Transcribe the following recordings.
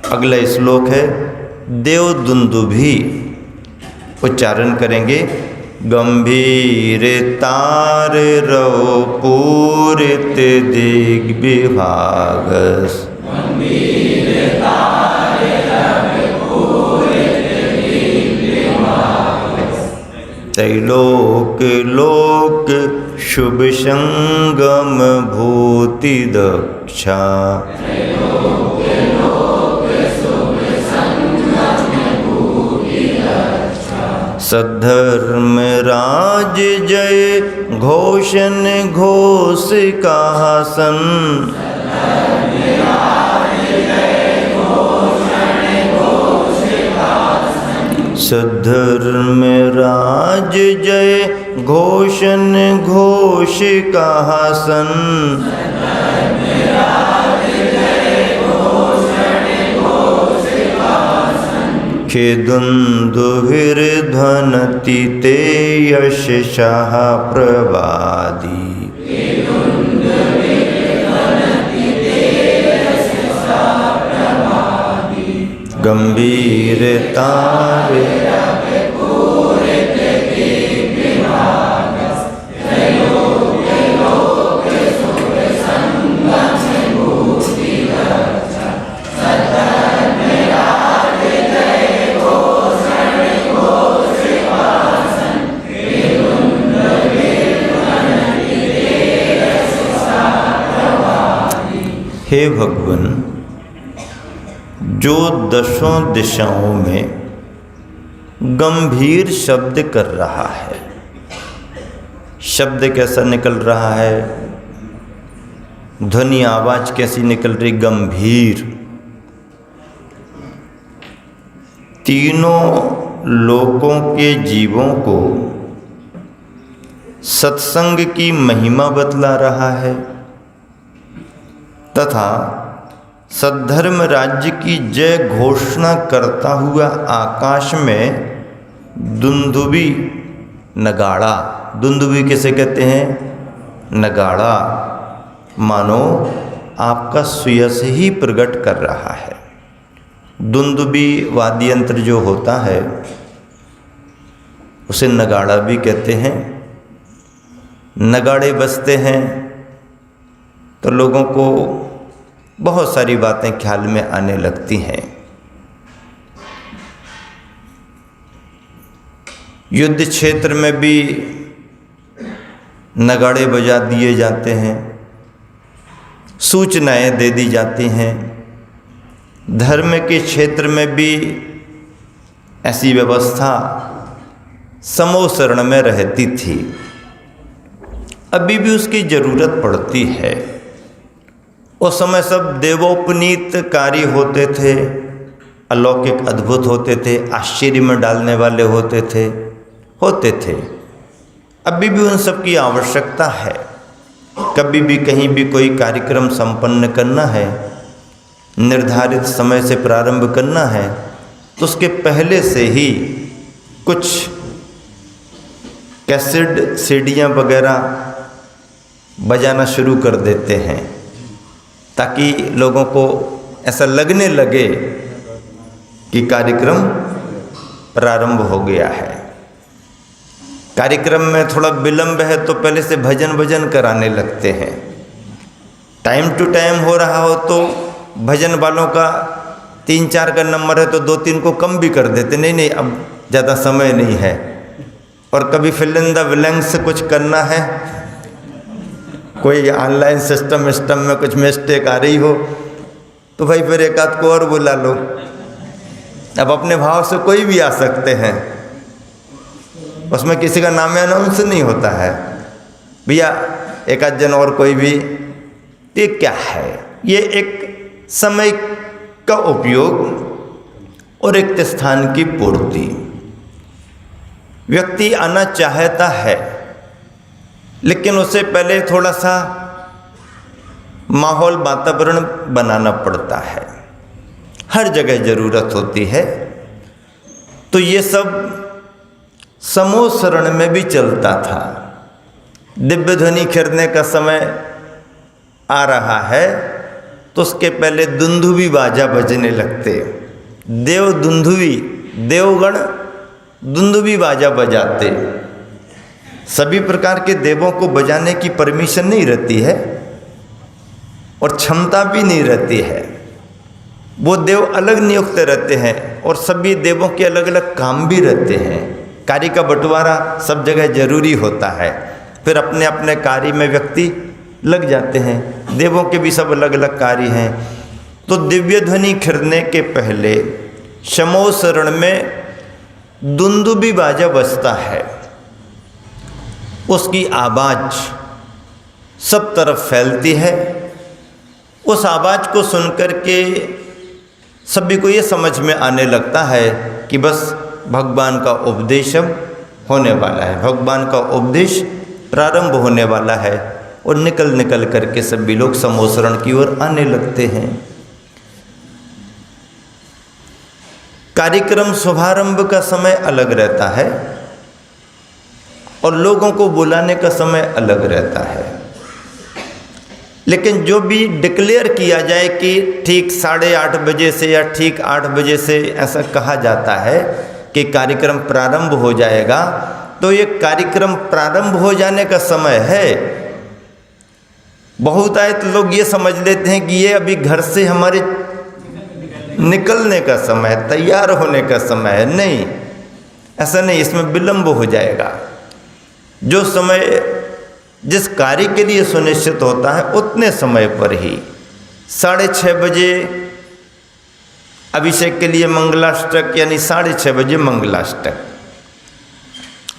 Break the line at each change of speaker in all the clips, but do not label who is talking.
अगला श्लोक है देवदुन्दुभी। उच्चारण करेंगे गंभीर तार रव पूरित दिग्विभागस। त्रैलोक लोक शुभ संगम भूति दक्षा। सद्धर्म राज जय घोषण घोष कहासन। सद्धर्म राज जय घोषण घोष कहासन। खेदुन्दुभिर्ध्वनति ते यशसः प्रवादी। गंभीरतारे हे भगवान, जो दशों दिशाओं में गंभीर शब्द कर रहा है। शब्द कैसा निकल रहा है, ध्वनि आवाज कैसी निकल रही, गंभीर। तीनों लोकों के जीवों को सत्संग की महिमा बतला रहा है तथा सद्धर्म राज्य की जय घोषणा करता हुआ आकाश में दुंदुभी नगाड़ा। दुंदुभी किसे कहते हैं, नगाड़ा, मानो आपका सुयस ही प्रकट कर रहा है। दुंदुभी वाद्य यंत्र जो होता है उसे नगाड़ा भी कहते हैं। नगाड़े बजते हैं तो लोगों को बहुत सारी बातें ख्याल में आने लगती हैं। युद्ध क्षेत्र में भी नगाड़े बजा दिए जाते हैं, सूचनाएं दे दी जाती हैं। धर्म के क्षेत्र में भी ऐसी व्यवस्था समोसरण में रहती थी, अभी भी उसकी ज़रूरत पड़ती है। उस समय सब देवोपनीत कार्य होते थे, अलौकिक अद्भुत होते थे, आश्चर्य में डालने वाले होते थे। अभी भी उन सब की आवश्यकता है। कभी भी कहीं भी कोई कार्यक्रम संपन्न करना है, निर्धारित समय से प्रारंभ करना है, तो उसके पहले से ही कुछ कैसेट सीडियाँ वगैरह बजाना शुरू कर देते हैं ताकि लोगों को ऐसा लगने लगे कि कार्यक्रम प्रारंभ हो गया है। कार्यक्रम में थोड़ा विलंब है तो पहले से भजन कराने लगते हैं। टाइम टू टाइम हो रहा हो तो भजन वालों का 3-4 का नंबर है तो 2-3 को कम भी कर देते, नहीं अब ज़्यादा समय नहीं है। और कभी फिल इन द ब्लैंक्स से कुछ करना है, कोई ऑनलाइन सिस्टम में कुछ मिस्टेक आ रही हो तो भाई फिर एक आध को और बुला लो। अब अपने भाव से कोई भी आ सकते हैं, उसमें किसी का नाम अनाउंस नहीं होता है, भैया एक आध जन और कोई भी। ये क्या है, ये एक समय का उपयोग और एक स्थान की पूर्ति। व्यक्ति आना चाहता है लेकिन उससे पहले थोड़ा सा माहौल वातावरण बनाना पड़ता है, हर जगह ज़रूरत होती है। तो ये सब समूह शरण में भी चलता था। दिव्य ध्वनि खरीदने का समय आ रहा है तो उसके पहले दुंदुभी बाजा बजने लगते। देवगण दुंदुभी बाजा बजाते। सभी प्रकार के देवों को बजाने की परमिशन नहीं रहती है और क्षमता भी नहीं रहती है। वो देव अलग नियुक्त रहते हैं और सभी देवों के अलग अलग काम भी रहते हैं। कार्य का बंटवारा सब जगह जरूरी होता है। फिर अपने अपने कार्य में व्यक्ति लग जाते हैं। देवों के भी सब अलग अलग कार्य हैं। तो दिव्य ध्वनि खिरने के पहले शमो शरण में दुंदुभी बाजा बजता है। उसकी आवाज़ सब तरफ फैलती है। उस आवाज़ को सुनकर के सभी को ये समझ में आने लगता है कि बस भगवान का उपदेश होने वाला है, भगवान का उपदेश प्रारंभ होने वाला है। और निकल करके सभी लोग समोसरण की ओर आने लगते हैं। कार्यक्रम शुभारंभ का समय अलग रहता है और लोगों को बुलाने का समय अलग रहता है। लेकिन जो भी डिक्लेयर किया जाए कि ठीक 8:30 बजे से या ठीक 8 बजे से ऐसा कहा जाता है कि कार्यक्रम प्रारंभ हो जाएगा, तो ये कार्यक्रम प्रारंभ हो जाने का समय है। बहुत आए तो लोग ये समझ लेते हैं कि ये अभी घर से हमारे निकलने का समय है, तैयार होने का समय है। नहीं, ऐसा नहीं, इसमें विलंब हो जाएगा। जो समय जिस कार्य के लिए सुनिश्चित होता है उतने समय पर ही 6:30 बजे अभिषेक के लिए मंगलाष्टक, यानी 6:30 बजे मंगलाष्टक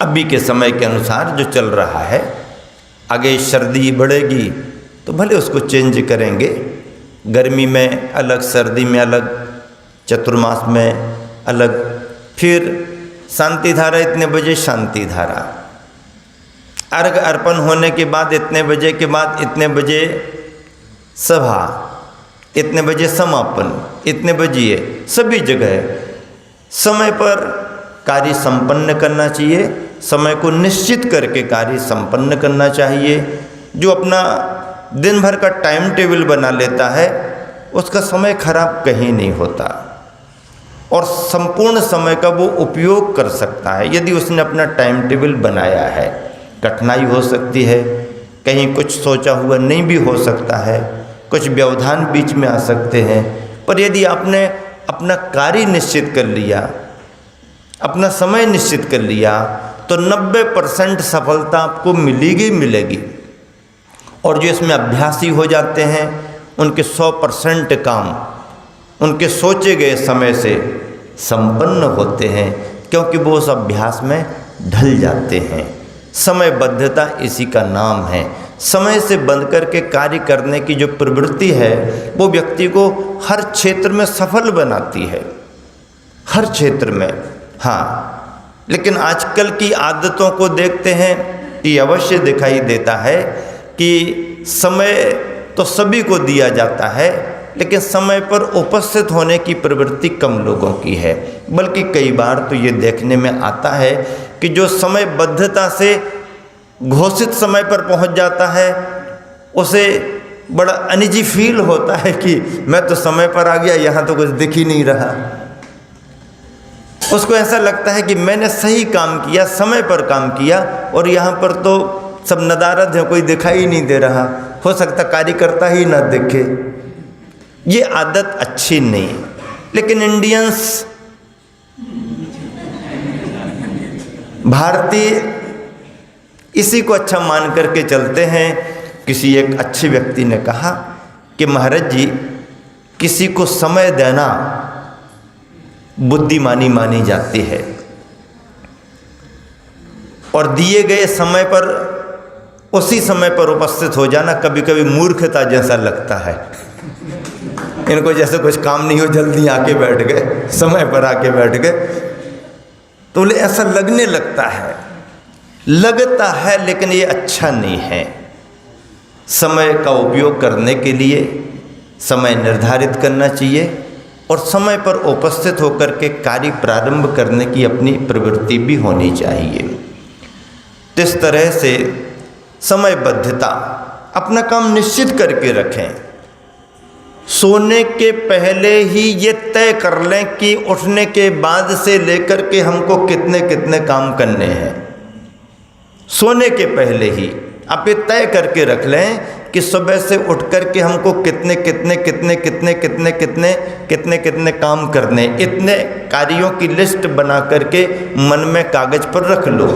अभी के समय के अनुसार जो चल रहा है। आगे सर्दी बढ़ेगी तो भले उसको चेंज करेंगे, गर्मी में अलग, सर्दी में अलग, चतुर्मास में अलग। फिर शांति धारा इतने बजे शांति धारा, अर्घ अर्पण होने के बाद इतने बजे के बाद इतने बजे सभा, इतने बजे समापन, इतने बजे सभी जगह समय पर कार्य संपन्न करना चाहिए। समय को निश्चित करके कार्य संपन्न करना चाहिए। जो अपना दिन भर का टाइम टेबल बना लेता है उसका समय खराब कहीं नहीं होता और संपूर्ण समय का वो उपयोग कर सकता है यदि उसने अपना टाइम टेबल बनाया है। कठिनाई हो सकती है, कहीं कुछ सोचा हुआ नहीं भी हो सकता है, कुछ व्यवधान बीच में आ सकते हैं, पर यदि आपने अपना कार्य निश्चित कर लिया, अपना समय निश्चित कर लिया, तो 90% सफलता आपको मिलेगी। और जो इसमें अभ्यासी हो जाते हैं उनके 100% काम उनके सोचे गए समय से संपन्न होते हैं, क्योंकि वो उस अभ्यास में ढल जाते हैं। समयबद्धता इसी का नाम है। समय से बंध करके कार्य करने की जो प्रवृत्ति है वो व्यक्ति को हर क्षेत्र में सफल बनाती है, हर क्षेत्र में। हाँ, लेकिन आजकल की आदतों को देखते हैं कि अवश्य दिखाई देता है कि समय तो सभी को दिया जाता है, लेकिन समय पर उपस्थित होने की प्रवृत्ति कम लोगों की है। बल्कि कई बार तो ये देखने में आता है कि जो समयबद्धता से घोषित समय पर पहुंच जाता है उसे बड़ा अनिजी फील होता है कि मैं तो समय पर आ गया, यहाँ तो कुछ दिख ही नहीं रहा। उसको ऐसा लगता है कि मैंने सही काम किया, समय पर काम किया, और यहाँ पर तो सब नदारद है, कोई दिखाई नहीं दे रहा। हो सकता कार्यकर्ता ही ना दिखे। ये आदत अच्छी नहीं है। लेकिन इंडियंस, भारतीय इसी को अच्छा मान करके चलते हैं। किसी एक अच्छे व्यक्ति ने कहा कि महाराज जी, किसी को समय देना बुद्धिमानी मानी जाती है और दिए गए समय पर उसी समय पर उपस्थित हो जाना कभी कभी मूर्खता जैसा लगता है। इनको जैसे कुछ काम नहीं हो, जल्दी आके बैठ गए, समय पर आके बैठ गए, तो बोले ऐसा लगने लगता है, लेकिन ये अच्छा नहीं है। समय का उपयोग करने के लिए समय निर्धारित करना चाहिए और समय पर उपस्थित होकर के कार्य प्रारंभ करने की अपनी प्रवृत्ति भी होनी चाहिए। तो इस तरह से समयबद्धता, अपना काम निश्चित करके रखें, सोने के पहले ही ये तय कर लें कि उठने के बाद से लेकर के हमको कितने कितने काम करने हैं। सोने के पहले ही आप ये तय करके रख लें कि सुबह से उठ कर के हमको कितने कितने कितने कितने कितने कितने कितने कितने काम करने, इतने कार्यों की लिस्ट बना करके मन में कागज पर रख लो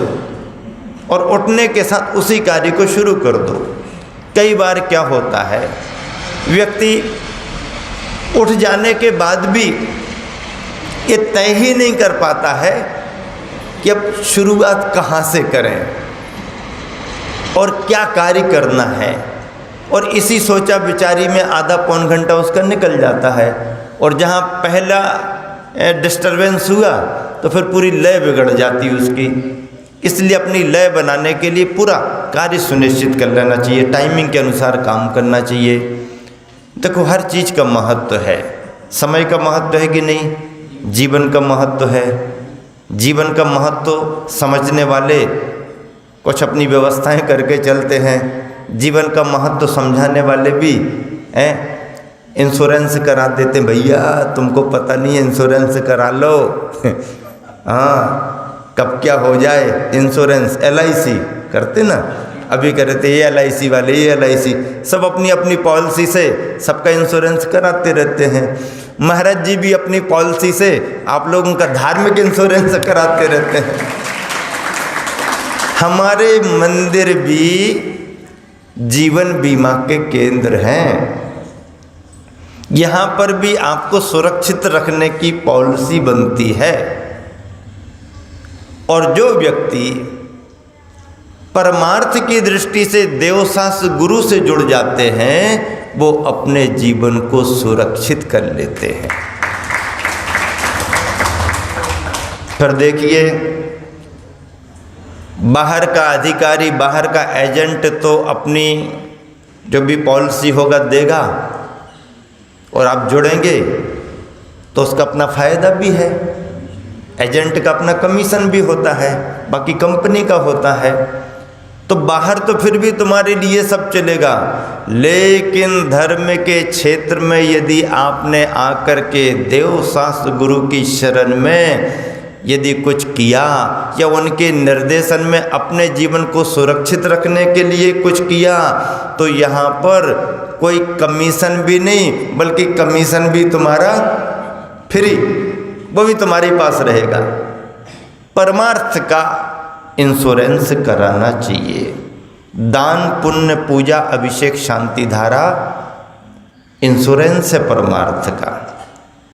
और उठने के साथ उसी कार्य को शुरू कर दो। कई बार क्या होता है, व्यक्ति उठ जाने के बाद भी ये तय ही नहीं कर पाता है कि अब शुरुआत कहाँ से करें और क्या कार्य करना है, और इसी सोचा विचारी में आधा पौन घंटा उसका निकल जाता है। और जहाँ पहला डिस्टरबेंस हुआ तो फिर पूरी लय बिगड़ जाती है उसकी। इसलिए अपनी लय बनाने के लिए पूरा कार्य सुनिश्चित कर लेना चाहिए, टाइमिंग के अनुसार काम करना चाहिए। देखो, हर चीज़ का महत्व है। समय का महत्व है कि नहीं, जीवन का महत्व है। जीवन का महत्व समझने वाले कुछ अपनी व्यवस्थाएं करके चलते हैं, जीवन का महत्व समझाने वाले भी इंश्योरेंस करा देते, भैया तुमको पता नहीं है, इंश्योरेंस करा लो हाँ कब क्या हो जाए। इंश्योरेंस LIC करते ना, अभी करे थे ये LIC वाले, ये LIC, सब अपनी अपनी पॉलिसी से सबका इंश्योरेंस कराते रहते हैं। महाराज जी भी अपनी पॉलिसी से आप लोगों का धार्मिक इंश्योरेंस कराते रहते हैं। हमारे मंदिर भी जीवन बीमा के केंद्र हैं। यहाँ पर भी आपको सुरक्षित रखने की पॉलिसी बनती है। और जो व्यक्ति परमार्थ की दृष्टि से देवशास्त्र गुरु से जुड़ जाते हैं, वो अपने जीवन को सुरक्षित कर लेते हैं। फिर देखिए, बाहर का अधिकारी, बाहर का एजेंट तो अपनी जो भी पॉलिसी होगा देगा, और आप जुड़ेंगे तो उसका अपना फ़ायदा भी है। एजेंट का अपना कमीशन भी होता है, बाकी कंपनी का होता है। तो बाहर तो फिर भी तुम्हारे लिए सब चलेगा, लेकिन धर्म के क्षेत्र में यदि आपने आकर के देव शास्त्र गुरु की शरण में यदि कुछ किया या उनके निर्देशन में अपने जीवन को सुरक्षित रखने के लिए कुछ किया, तो यहाँ पर कोई कमीशन भी नहीं, बल्कि कमीशन भी तुम्हारा फ्री, वो भी तुम्हारे पास रहेगा। परमार्थ का इंश्योरेंस कराना चाहिए। दान, पुण्य, पूजा, अभिषेक, शांति धारा इंश्योरेंस है परमार्थ का।